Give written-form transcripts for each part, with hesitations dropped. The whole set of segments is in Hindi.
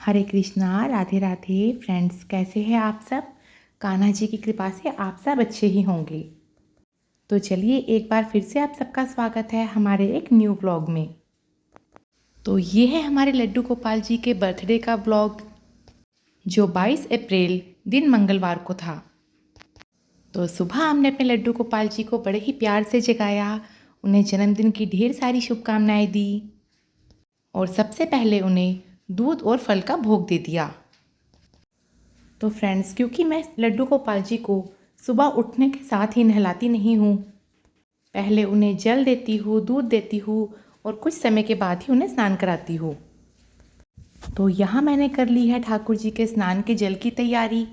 हरे कृष्णा, राधे राधे फ्रेंड्स, कैसे हैं आप सब। कान्हा जी की कृपा से आप सब अच्छे ही होंगे। तो चलिए एक बार फिर से आप सबका स्वागत है हमारे एक न्यू व्लॉग में। तो ये है हमारे लड्डू गोपाल जी के बर्थडे का व्लॉग, जो 22 अप्रैल दिन मंगलवार को था। तो सुबह हमने अपने लड्डू गोपाल जी को बड़े ही प्यार से जगाया, उन्हें जन्मदिन की ढेर सारी शुभकामनाएं दी और सबसे पहले उन्हें दूध और फल का भोग दे दिया। तो फ्रेंड्स, क्योंकि मैं लड्डू गोपाल जी को सुबह उठने के साथ ही नहलाती नहीं हूँ, पहले उन्हें जल देती हूँ, दूध देती हूँ और कुछ समय के बाद ही उन्हें स्नान कराती हूँ। तो यहाँ मैंने कर ली है ठाकुर जी के स्नान के जल की तैयारी।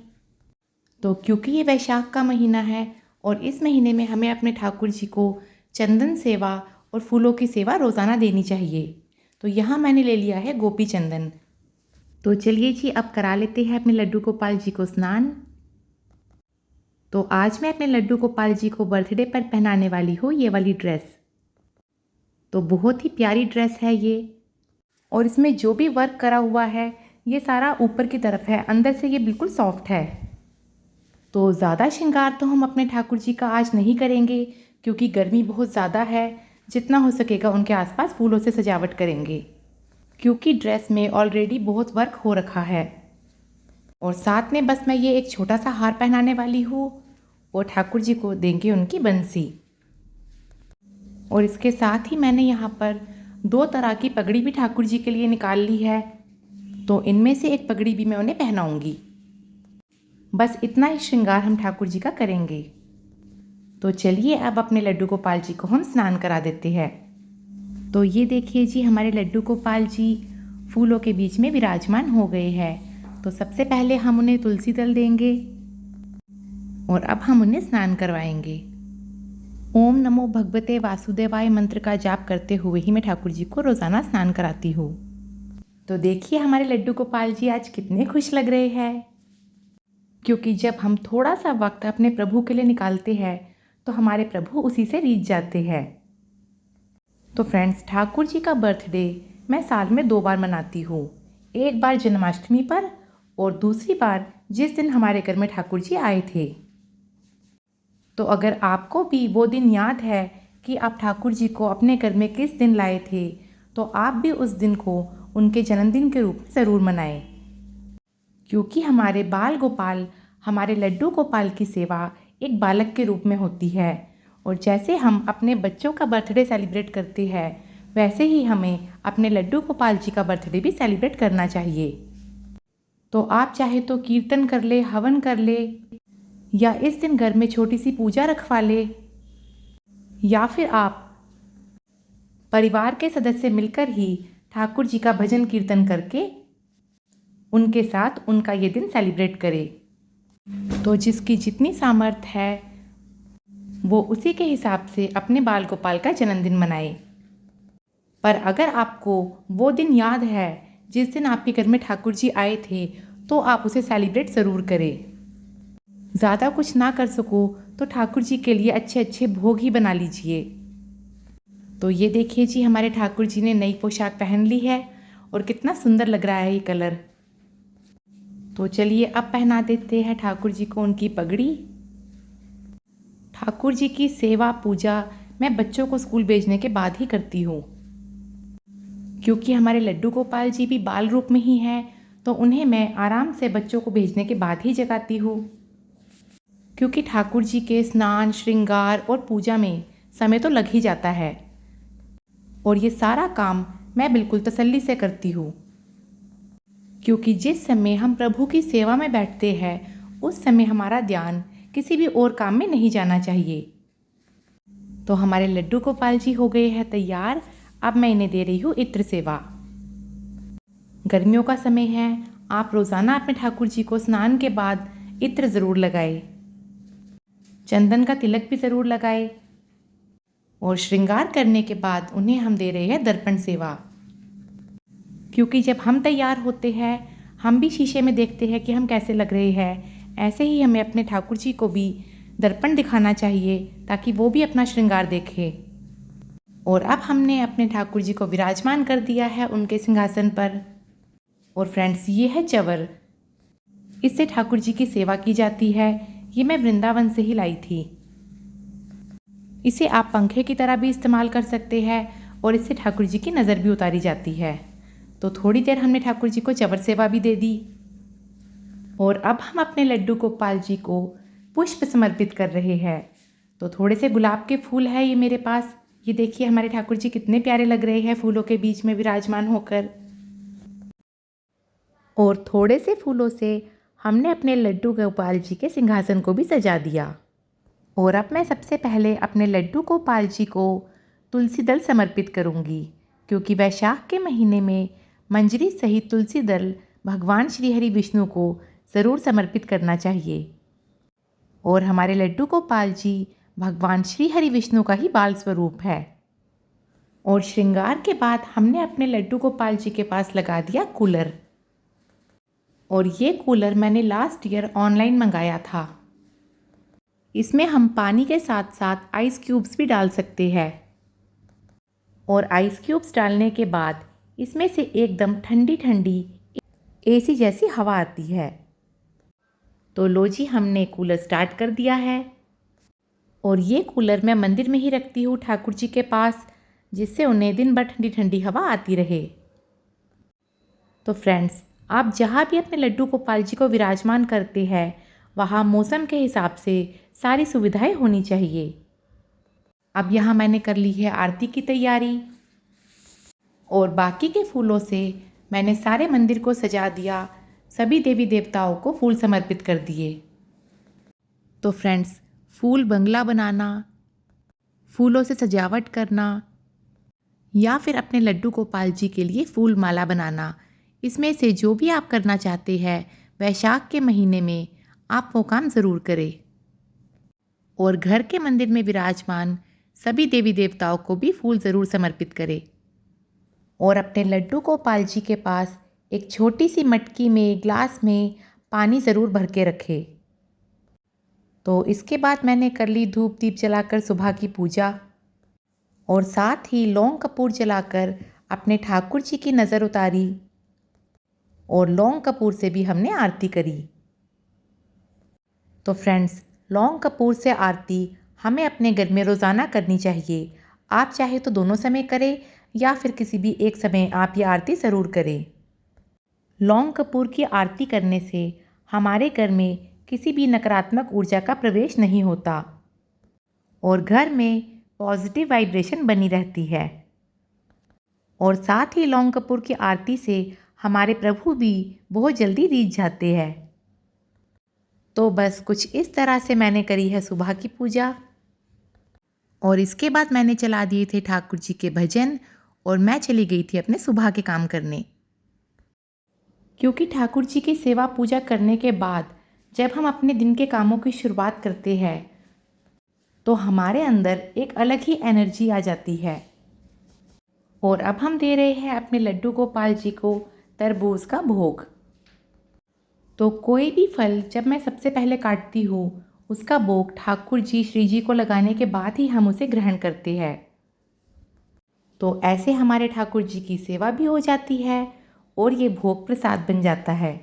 तो क्योंकि ये वैशाख का महीना है और इस महीने में हमें अपने ठाकुर जी को चंदन सेवा और फूलों की सेवा रोज़ाना देनी चाहिए। तो यहाँ मैंने ले लिया है गोपी चंदन। तो चलिए जी, अब करा लेते हैं अपने लड्डू गोपाल जी को स्नान। तो आज मैं अपने लड्डू गोपाल जी को बर्थडे पर पहनाने वाली हूँ ये वाली ड्रेस। तो बहुत ही प्यारी ड्रेस है ये, और इसमें जो भी वर्क करा हुआ है ये सारा ऊपर की तरफ है, अंदर से ये बिल्कुल सॉफ्ट है। तो ज़्यादा श्रृंगार तो हम अपने ठाकुर जी का आज नहीं करेंगे, क्योंकि गर्मी बहुत ज़्यादा है। जितना हो सकेगा उनके आसपास फूलों से सजावट करेंगे, क्योंकि ड्रेस में ऑलरेडी बहुत वर्क हो रखा है। और साथ में बस मैं ये एक छोटा सा हार पहनाने वाली हूँ और ठाकुर जी को देंगे उनकी बंसी। और इसके साथ ही मैंने यहाँ पर 2 तरह की पगड़ी भी ठाकुर जी के लिए निकाल ली है। तो इनमें से एक पगड़ी भी मैं उन्हें पहनाऊंगी। बस इतना ही श्रृंगार हम ठाकुर जी का करेंगे। तो चलिए अब अपने लड्डू गोपाल जी को हम स्नान करा देते हैं। तो ये देखिए जी, हमारे लड्डू गोपाल जी फूलों के बीच में विराजमान हो गए हैं। तो सबसे पहले हम उन्हें तुलसी दल देंगे और अब हम उन्हें स्नान करवाएंगे। ओम नमो भगवते वासुदेवाय मंत्र का जाप करते हुए ही मैं ठाकुर जी को रोज़ाना स्नान कराती हूँ। तो देखिए हमारे लड्डू गोपाल जी आज कितने खुश लग रहे हैं, क्योंकि जब हम थोड़ा सा वक्त अपने प्रभु के लिए निकालते हैं तो हमारे प्रभु उसी से रीझ जाते हैं। तो फ्रेंड्स, ठाकुर जी का बर्थडे मैं साल में 2 बार मनाती हूँ। एक बार जन्माष्टमी पर और दूसरी बार जिस दिन हमारे घर में ठाकुर जी आए थे। तो अगर आपको भी वो दिन याद है कि आप ठाकुर जी को अपने घर में किस दिन लाए थे, तो आप भी उस दिन को उनके जन्मदिन के रूप में ज़रूर मनाएं, क्योंकि हमारे बाल गोपाल, हमारे लड्डू गोपाल की सेवा एक बालक के रूप में होती है। और जैसे हम अपने बच्चों का बर्थडे सेलिब्रेट करते हैं, वैसे ही हमें अपने लड्डू गोपाल जी का बर्थडे भी सेलिब्रेट करना चाहिए। तो आप चाहे तो कीर्तन कर ले, हवन कर ले, या इस दिन घर में छोटी सी पूजा रखवा ले, या फिर आप परिवार के सदस्य मिलकर ही ठाकुर जी का भजन कीर्तन करके उनके साथ उनका ये दिन सेलिब्रेट करें। तो जिसकी जितनी सामर्थ्य है वो उसी के हिसाब से अपने बाल गोपाल का जन्मदिन मनाए। पर अगर आपको वो दिन याद है जिस दिन आपके घर में ठाकुर जी आए थे, तो आप उसे सेलिब्रेट ज़रूर करें। ज़्यादा कुछ ना कर सको तो ठाकुर जी के लिए अच्छे अच्छे भोग ही बना लीजिए। तो ये देखिए जी, हमारे ठाकुर जी ने नई पोशाक पहन ली है और कितना सुंदर लग रहा है ये कलर। तो चलिए अब पहना देते हैं ठाकुर जी को उनकी पगड़ी। ठाकुर जी की सेवा पूजा मैं बच्चों को स्कूल भेजने के बाद ही करती हूँ, क्योंकि हमारे लड्डू गोपाल जी भी बाल रूप में ही हैं। तो उन्हें मैं आराम से बच्चों को भेजने के बाद ही जगाती हूँ, क्योंकि ठाकुर जी के स्नान, श्रृंगार और पूजा में समय तो लग ही जाता है। और ये सारा काम मैं बिल्कुल तसल्ली से करती हूँ, क्योंकि जिस समय हम प्रभु की सेवा में बैठते हैं उस समय हमारा ध्यान किसी भी और काम में नहीं जाना चाहिए। तो हमारे लड्डू गोपाल जी हो गए हैं तैयार। अब मैं इन्हें दे रही हूँ इत्र सेवा। गर्मियों का समय है, आप रोज़ाना अपने ठाकुर जी को स्नान के बाद इत्र ज़रूर लगाए, चंदन का तिलक भी ज़रूर लगाए, और श्रृंगार करने के बाद उन्हें हम दे रहे हैं दर्पण सेवा। क्योंकि जब हम तैयार होते हैं, हम भी शीशे में देखते हैं कि हम कैसे लग रहे हैं। ऐसे ही हमें अपने ठाकुर जी को भी दर्पण दिखाना चाहिए, ताकि वो भी अपना श्रृंगार देखें। और अब हमने अपने ठाकुर जी को विराजमान कर दिया है उनके सिंहासन पर। और फ्रेंड्स ये है चवर, इससे ठाकुर जी की सेवा की जाती है। ये मैं वृंदावन से ही लाई थी। इसे आप पंखे की तरह भी इस्तेमाल कर सकते हैं और इससे ठाकुर जी की नज़र भी उतारी जाती है। तो थोड़ी देर हमने ठाकुर जी को चवर सेवा भी दे दी और अब हम अपने लड्डू गोपाल जी को पुष्प समर्पित कर रहे हैं। तो थोड़े से गुलाब के फूल है ये मेरे पास। ये देखिए हमारे ठाकुर जी कितने प्यारे लग रहे हैं फूलों के बीच में विराजमान होकर। और थोड़े से फूलों से हमने अपने लड्डू गोपाल जी के सिंहासन को भी सजा दिया। और अब मैं सबसे पहले अपने लड्डू गोपाल जी को तुलसी दल समर्पित करूंगी, क्योंकि वैशाख के महीने में मंजरी सहित तुलसी दल भगवान श्री हरि विष्णु को ज़रूर समर्पित करना चाहिए। और हमारे लड्डू गोपाल जी भगवान श्री हरि विष्णु का ही बाल स्वरूप है। और श्रृंगार के बाद हमने अपने लड्डू गोपाल जी के पास लगा दिया कूलर। और ये कूलर मैंने लास्ट ईयर ऑनलाइन मंगाया था। इसमें हम पानी के साथ साथ आइस क्यूब्स भी डाल सकते हैं। और आइस क्यूब्स डालने के बाद इसमें से एकदम ठंडी ठंडी एसी जैसी हवा आती है। तो लो जी, हमने कूलर स्टार्ट कर दिया है। और ये कूलर मैं मंदिर में ही रखती हूँ ठाकुर जी के पास, जिससे उन्हें दिन भर ठंडी ठंडी हवा आती रहे। तो फ्रेंड्स, आप जहाँ भी अपने लड्डू गोपाल जी को विराजमान करते हैं वहाँ मौसम के हिसाब से सारी सुविधाएं होनी चाहिए। अब यहाँ मैंने कर ली है आरती की तैयारी और बाकी के फूलों से मैंने सारे मंदिर को सजा दिया। सभी देवी देवताओं को फूल समर्पित कर दिए। तो फ्रेंड्स, फूल बंगला बनाना, फूलों से सजावट करना या फिर अपने लड्डू गोपाल जी के लिए फूल माला बनाना, इसमें से जो भी आप करना चाहते हैं वैशाख के महीने में आप वो काम ज़रूर करें। और घर के मंदिर में विराजमान सभी देवी देवताओं को भी फूल ज़रूर समर्पित करें। और अपने लड्डू गोपाल जी के पास एक छोटी सी मटकी में ग्लास में पानी ज़रूर भर के रखें। तो इसके बाद मैंने कर ली धूप दीप जलाकर सुबह की पूजा और साथ ही लौंग कपूर जलाकर अपने ठाकुर जी की नज़र उतारी और लौंग कपूर से भी हमने आरती करी। तो फ्रेंड्स, लौंग कपूर से आरती हमें अपने घर में रोज़ाना करनी चाहिए। आप चाहे तो दोनों समय करें या फिर किसी भी एक समय आप ये आरती ज़रूर करें। लौंग कपूर की आरती करने से हमारे घर में किसी भी नकारात्मक ऊर्जा का प्रवेश नहीं होता और घर में पॉजिटिव वाइब्रेशन बनी रहती है। और साथ ही लौंग कपूर की आरती से हमारे प्रभु भी बहुत जल्दी रीझ जाते हैं। तो बस कुछ इस तरह से मैंने करी है सुबह की पूजा। और इसके बाद मैंने चला दिए थे ठाकुर जी के भजन और मैं चली गई थी अपने सुबह के काम करने। क्योंकि ठाकुर जी की सेवा पूजा करने के बाद जब हम अपने दिन के कामों की शुरुआत करते हैं तो हमारे अंदर एक अलग ही एनर्जी आ जाती है। और अब हम दे रहे हैं अपने लड्डू गोपाल जी को तरबूज का भोग। तो कोई भी फल जब मैं सबसे पहले काटती हूँ उसका भोग ठाकुर जी श्री जी को लगाने के बाद ही हम उसे ग्रहण करते हैं। तो ऐसे हमारे ठाकुर जी की सेवा भी हो जाती है और ये भोग प्रसाद बन जाता है।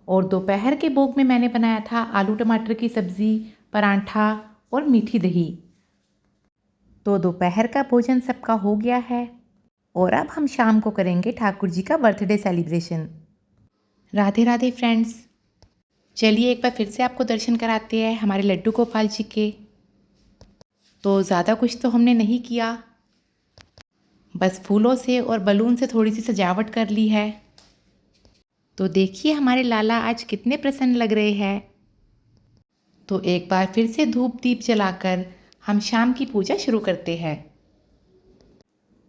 और दोपहर के भोग में मैंने बनाया था आलू टमाटर की सब्ज़ी, परांठा और मीठी दही। तो दोपहर का भोजन सबका हो गया है और अब हम शाम को करेंगे ठाकुर जी का birthday celebration. Radhe Radhe friends, चलिए एक बार फिर से आपको दर्शन कराते हैं हमारे लड्डू गोपाल जी के। तो ज़्यादा कुछ तो हमने नहीं किया, बस फूलों से और बलून से थोड़ी सी सजावट कर ली है। तो देखिए हमारे लाला आज कितने प्रसन्न लग रहे हैं। तो एक बार फिर से धूप दीप जलाकर हम शाम की पूजा शुरू करते हैं।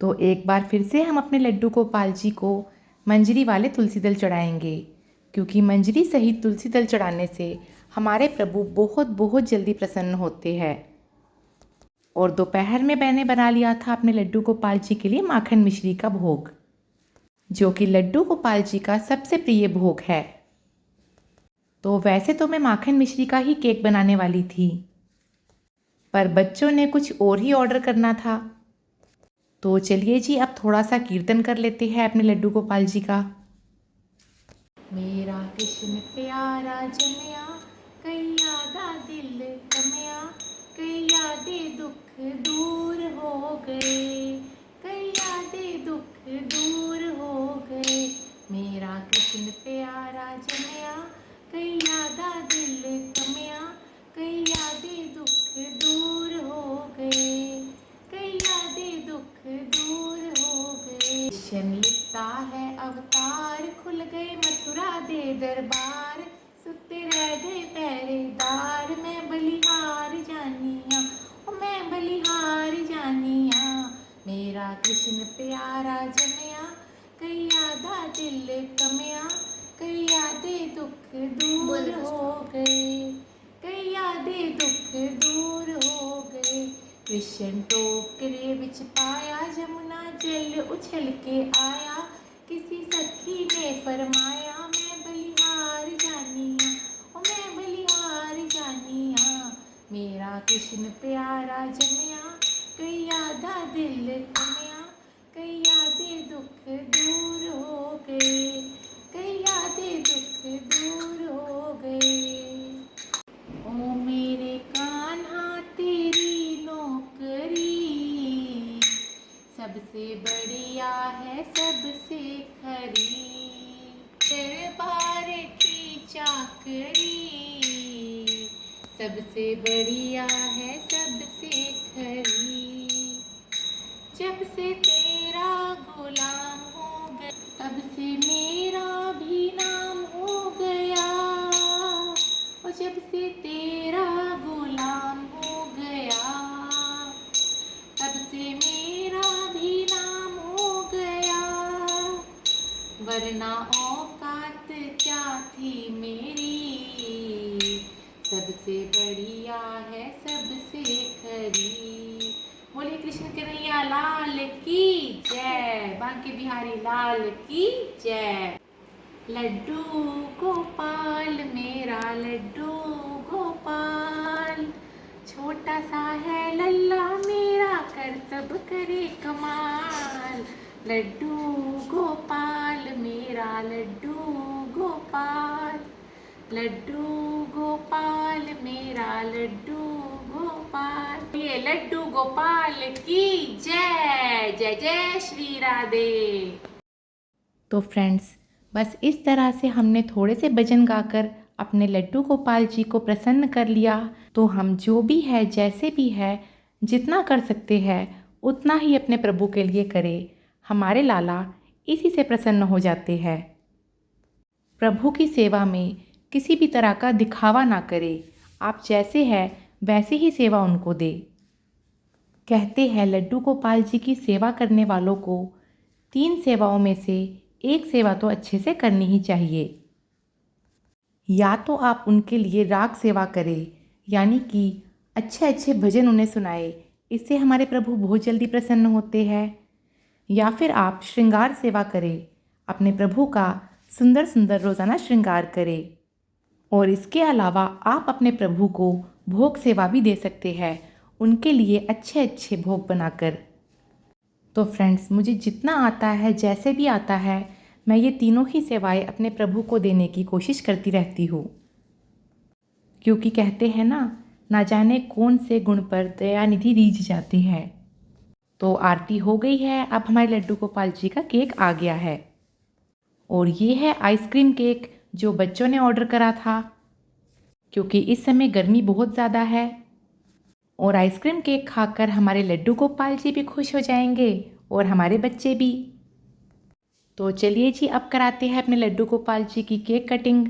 तो एक बार फिर से हम अपने लड्डू गोपाल जी को मंजरी वाले तुलसी दल चढ़ाएंगे, क्योंकि मंजरी सहित तुलसी दल चढ़ाने से हमारे प्रभु बहुत बहुत जल्दी प्रसन्न होते हैं। और दोपहर में मैंने बना लिया था अपने लड्डू गोपाल जी के लिए माखन मिश्री का भोग, जो कि लड्डू गोपाल जी का सबसे प्रिय भोग है। तो वैसे तो मैं माखन मिश्री का ही केक बनाने वाली थी, पर बच्चों ने कुछ और ही ऑर्डर करना था, तो चलिए जी अब थोड़ा सा कीर्तन कर लेते हैं अपने लड्डू गोपाल जी का। मेरा कृष्ण प्यारा जमया, कई यादा दिल कमया, कई यादे दुख दूर हो गए, कई यादे दुख दूर हो गए। मेरा कृष्ण प्यारा जमया, कई यादा दिल कमया, कई यादे दुख दूर हो गए, कई यादे दुख दूर हो गए। कृष्ण लिखता है अवतार, खुल गए मथुरा दे दरबार, सुते रह गए पहरेदार, मैं बलिहार जानिया, ओ मैं बलिहार जानिया। मेरा कृष्ण प्यारा जमया, कई यादा दिल कमया, कई यादे दुख दूर हो गए, कई यादे दुख दूर हो गए। कृष्ण टोकरे विच पाया, जमुना जल उछल के आया, किसी सखी ने फरमाया, मैं बलिहार जानिया, ओ मैं बलिहार जानिया। मेरा कृष्ण प्यारा जमया, कई यादा दिल कमया, कई यादे दुख दूर हो गए, कई यादे दुख दूर हो गए। ओ मेरे कान्हा तेरी नौकरी, सबसे बढ़िया है सबसे खरी, दरबार की चाकरी, सबसे बढ़िया है सबसे खरी। जब से तेरा गुलाम हो गया, तब से मेरा भी नाम हो गया, और जब से तेरा गुलाम हो गया, तब से मेरा भी नाम हो गया, वरना औकात क्या थी मेरी, सबसे बढ़िया है सबसे खरी। बोलिए कृष्ण कन्हैया लाल की जय, बांके बिहारी लाल की जय। लड्डू गोपाल मेरा लड्डू गोपाल, छोटा सा है लल्ला मेरा, करतब करे कमाल। लड्डू गोपाल मेरा लड्डू गोपाल, लड्डू गोपाल मेरा लड्डू गोपाल। ये लड्डू गोपाल की जय, जय जय श्री राधे। तो फ्रेंड्स, बस इस तरह से हमने थोड़े से भजन गाकर अपने लड्डू गोपाल जी को प्रसन्न कर लिया। तो हम जो भी है, जैसे भी है, जितना कर सकते हैं उतना ही अपने प्रभु के लिए करें। हमारे लाला इसी से प्रसन्न हो जाते हैं। प्रभु की सेवा में किसी भी तरह का दिखावा ना करें। आप जैसे हैं वैसे ही सेवा उनको दे। कहते हैं लड्डू गोपाल जी की सेवा करने वालों को 3 सेवाओं में से एक सेवा तो अच्छे से करनी ही चाहिए। या तो आप उनके लिए राग सेवा करें, यानी कि अच्छे अच्छे भजन उन्हें सुनाए, इससे हमारे प्रभु बहुत जल्दी प्रसन्न होते हैं। या फिर आप श्रृंगार सेवा करें, अपने प्रभु का सुंदर सुंदर रोज़ाना श्रृंगार करें। और इसके अलावा आप अपने प्रभु को भोग सेवा भी दे सकते हैं, उनके लिए अच्छे अच्छे भोग बनाकर। तो फ्रेंड्स, मुझे जितना आता है, जैसे भी आता है, मैं ये तीनों ही सेवाएं अपने प्रभु को देने की कोशिश करती रहती हूँ। क्योंकि कहते हैं ना जाने कौन से गुण पर दयानिधि रीझ जाती है। तो आरती हो गई है, अब हमारे लड्डू गोपाल जी का केक आ गया है। और ये है आइसक्रीम केक जो बच्चों ने ऑर्डर करा था, क्योंकि इस समय गर्मी बहुत ज़्यादा है। और आइसक्रीम केक खाकर हमारे लड्डू गोपाल जी भी खुश हो जाएंगे और हमारे बच्चे भी। तो चलिए जी अब कराते हैं अपने लड्डू गोपाल जी की केक कटिंग।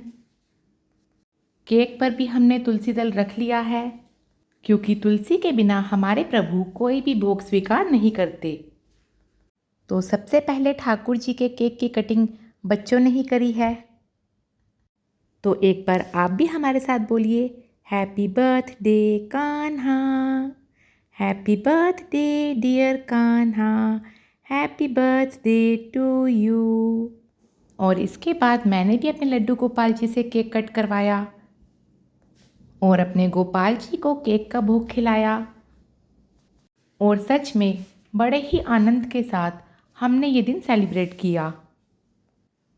केक पर भी हमने तुलसी दल रख लिया है, क्योंकि तुलसी के बिना हमारे प्रभु कोई भी भोग स्वीकार नहीं करते। तो सबसे पहले ठाकुर जी के केक की कटिंग बच्चों ने ही करी है। तो एक बार आप भी हमारे साथ बोलिए, happy birthday Kanha, happy birthday dear Kanha, happy birthday to you. और इसके बाद मैंने भी अपने लड्डू गोपाल जी से केक कट करवाया और अपने गोपाल जी को केक का भोग खिलाया। और सच में बड़े ही आनंद के साथ हमने ये दिन सेलिब्रेट किया।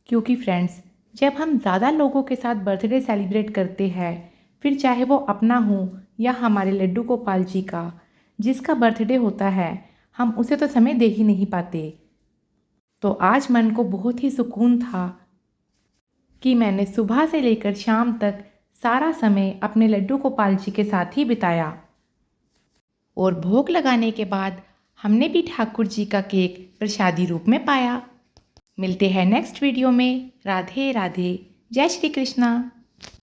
क्योंकि फ्रेंड्स, जब हम ज़्यादा लोगों के साथ बर्थडे सेलिब्रेट करते हैं, फिर चाहे वो अपना हो या हमारे लड्डू गोपाल जी का, जिसका बर्थडे होता है, हम उसे तो समय दे ही नहीं पाते। तो आज मन को बहुत ही सुकून था कि मैंने सुबह से लेकर शाम तक सारा समय अपने लड्डू गोपाल जी के साथ ही बिताया। और भोग लगाने के बाद हमने भी ठाकुर जी का केक प्रसादी रूप में पाया। मिलते हैं नेक्स्ट वीडियो में। राधे राधे, जय श्री कृष्णा।